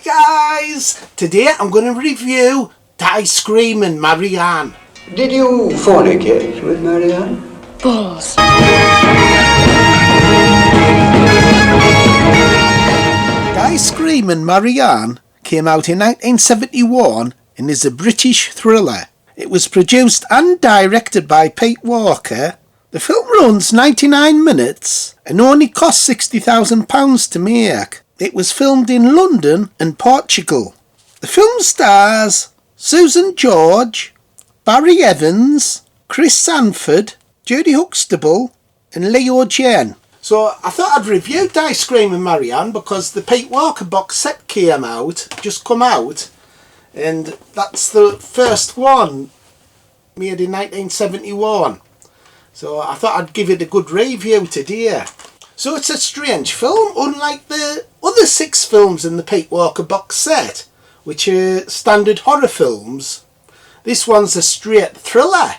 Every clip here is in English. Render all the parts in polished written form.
guys! Today I'm going to review Die Screaming Marianne. Did you fornicate with Marianne? Balls. Die Screaming Marianne came out in 1971 and is a British thriller. It was produced and directed by Pete Walker. The film runs 99 minutes and only cost £60,000 to make. It was filmed in London and Portugal. The film stars Susan George, Barry Evans, Chris Sandford, Judy Huxtable and Genn. So I thought I'd review Die Screaming Marianne because the Pete Walker box set came out, just come out, and that's the first one made in 1971. So I thought I'd give it a good review today. So it's a strange film, unlike the other 6 films in the Pete Walker box set, which are standard horror films. This one's a straight thriller.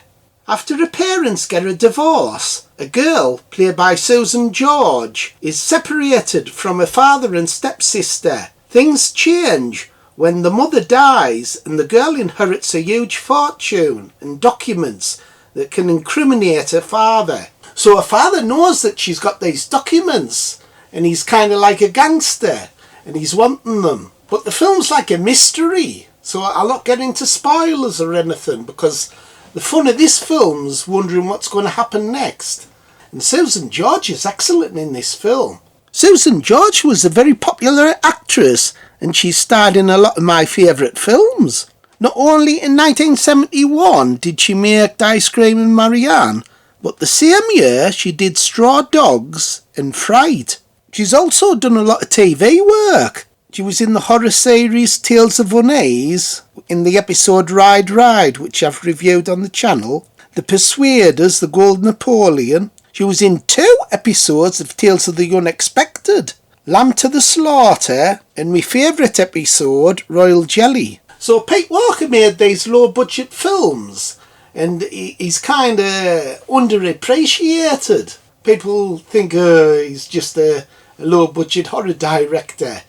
After her parents get a divorce, a girl, played by Susan George, is separated from her father and stepsister. Things change when the mother dies and the girl inherits a huge fortune and documents that can incriminate her father. So her father knows that she's got these documents and he's kind of like a gangster and he's wanting them. But the film's like a mystery, so I'll not get into spoilers or anything because the fun of this film's wondering what's going to happen next. And Susan George is excellent in this film. Susan George was a very popular actress and she starred in a lot of my favourite films. Not only in 1971 did she make Die Screaming Marianne, but the same year she did Straw Dogs and Fright. She's also done a lot of TV work. She was in the horror series Tales of Unease, in the episode Ride Ride, which I've reviewed on the channel, The Persuaders, The Gold Napoleon. She was in 2 episodes of Tales of the Unexpected, Lamb to the Slaughter, and my favourite episode, Royal Jelly. So Pete Walker made these low-budget films, and he's kind of underappreciated. People think he's just a low-budget horror director,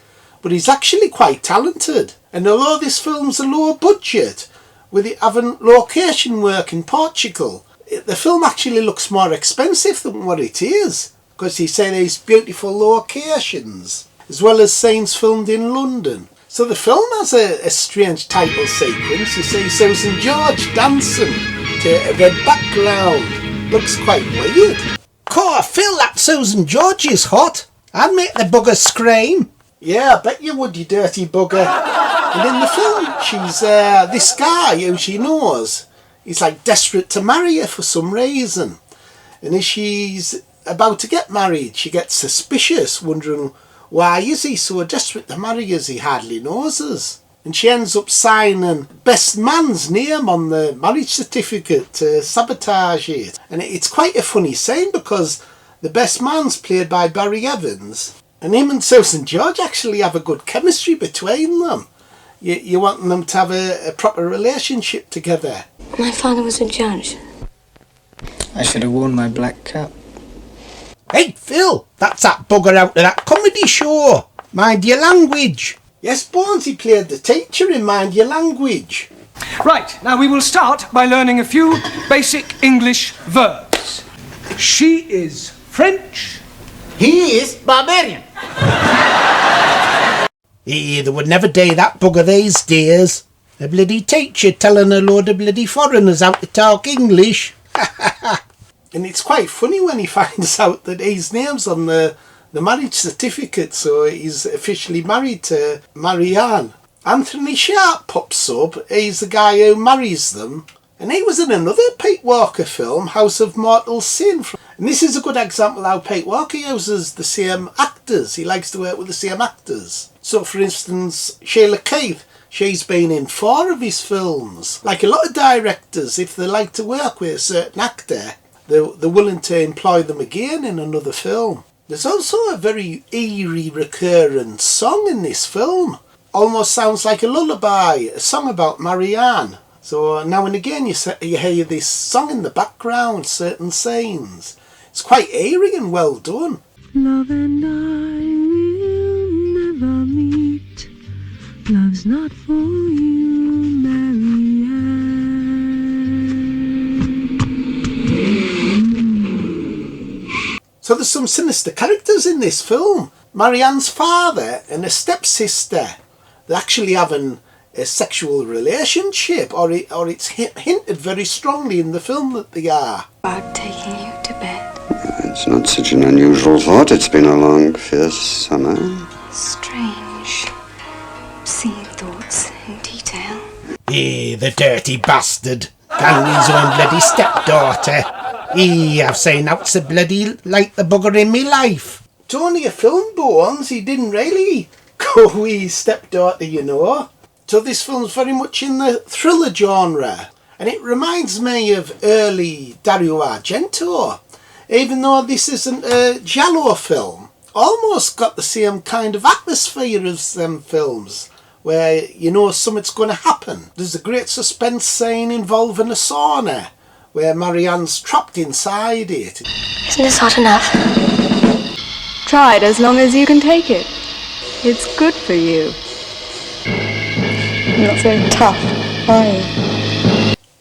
but he's actually quite talented. And although this film's a low budget, with it having location work in Portugal, the film actually looks more expensive than what it is, because he said these beautiful locations, as well as scenes filmed in London. So the film has a strange title sequence. You see Susan George dancing to a red background. Looks quite weird. Core, Phil, that Susan George is hot. I'd make the bugger scream. Yeah, I bet you would, you dirty bugger. And in the film, she's this guy who she knows. He's like desperate to marry her for some reason. And as she's about to get married, she gets suspicious, wondering why is he so desperate to marry us, he hardly knows us. And she ends up signing best man's name on the marriage certificate to sabotage it. And it's quite a funny scene because the best man's played by Barry Evans. And him and Susan George actually have a good chemistry between them. You want them to have a proper relationship together. My father was a judge. I should have worn my black cap. Hey Phil, that's that bugger out of that comedy show. Mind Your Language. Yes, Bones, he played the teacher in Mind Your Language. Right, now we will start by learning a few basic English verbs. She is French. He is barbarian. They would never do that bugger these days. A bloody teacher telling a load of bloody foreigners how to talk English. And it's quite funny when he finds out that his name's on the marriage certificate, so he's officially married to Marianne. Anthony Sharp pops up. He's the guy who marries them. And he was in another Pete Walker film, House of Mortal Sin. And this is a good example how Pete Walker uses the same actors. He likes to work with the same actors. So, for instance, Sheila Keith, she's been in 4 of his films. Like a lot of directors, if they like to work with a certain actor, they're willing to employ them again in another film. There's also a very eerie recurrent song in this film. Almost sounds like a lullaby, a song about Marianne. So now and again you hear this song in the background, certain scenes. It's quite eerie and well done. Love and I will never meet. was not for you, Marianne. So there's some sinister characters in this film. Marianne's father and a stepsister. They're actually having a sexual relationship, or it's hinted very strongly in the film that they are. About taking you to bed. It's not such an unusual thought. It's been a long, fierce summer. Strange. Seeing thoughts in detail. The dirty bastard. Gang his own bloody stepdaughter. I've seen out so bloody like the bugger in me life. It's only a film, Bones. He didn't really go with his stepdaughter, you know. So this film's very much in the thriller genre. And it reminds me of early Dario Argento. Even though this isn't a giallo film. Almost got the same kind of atmosphere as them films, where you know something's going to happen. There's a great suspense scene involving a sauna, where Marianne's trapped inside it. Isn't this hot enough? Try it as long as you can take it. It's good for you. Not very tough, are you?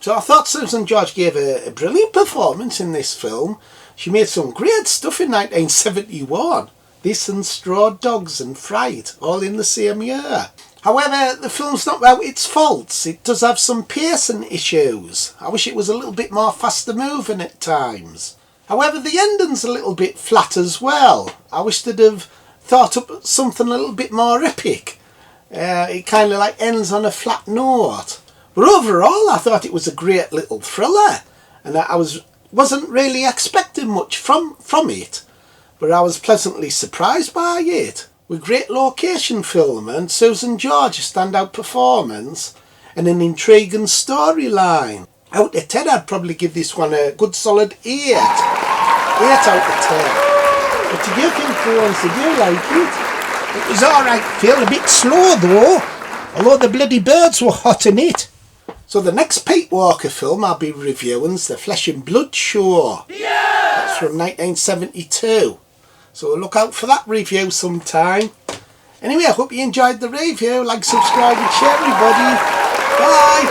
So I thought Susan George gave a brilliant performance in this film. She made some great stuff in 1971. This and Straw Dogs and Fright, all in the same year. However, the film's not without its faults. It does have some pacing issues. I wish it was a little bit more faster moving at times. However, the ending's a little bit flat as well. I wish they'd have thought up something a little bit more epic. It kind of like ends on a flat note. But overall, I thought it was a great little thriller. And I wasn't really expecting much from it. But I was pleasantly surprised by it. With great location filming, Susan George's standout performance, and an intriguing storyline. Out of 10, I'd probably give this one a good solid 8. 8 out of 10. But did you think, Bones, did you like it? It was alright, feel a bit slow though, although the bloody birds were hot in it. So the next Pete Walker film I'll be reviewing is The Flesh and Blood Show. Yeah! That's from 1972. So look out for that review sometime. Anyway, I hope you enjoyed the review. Like, subscribe and share, everybody. Bye!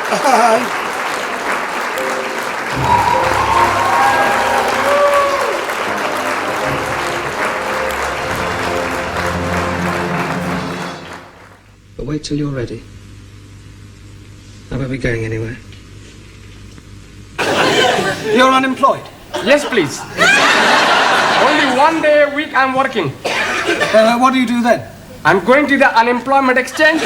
Bye! But wait till you're ready. I won't be going anywhere. You're unemployed. Yes, please. Only 1 day a week I'm working. What do you do then? I'm going to the unemployment exchange.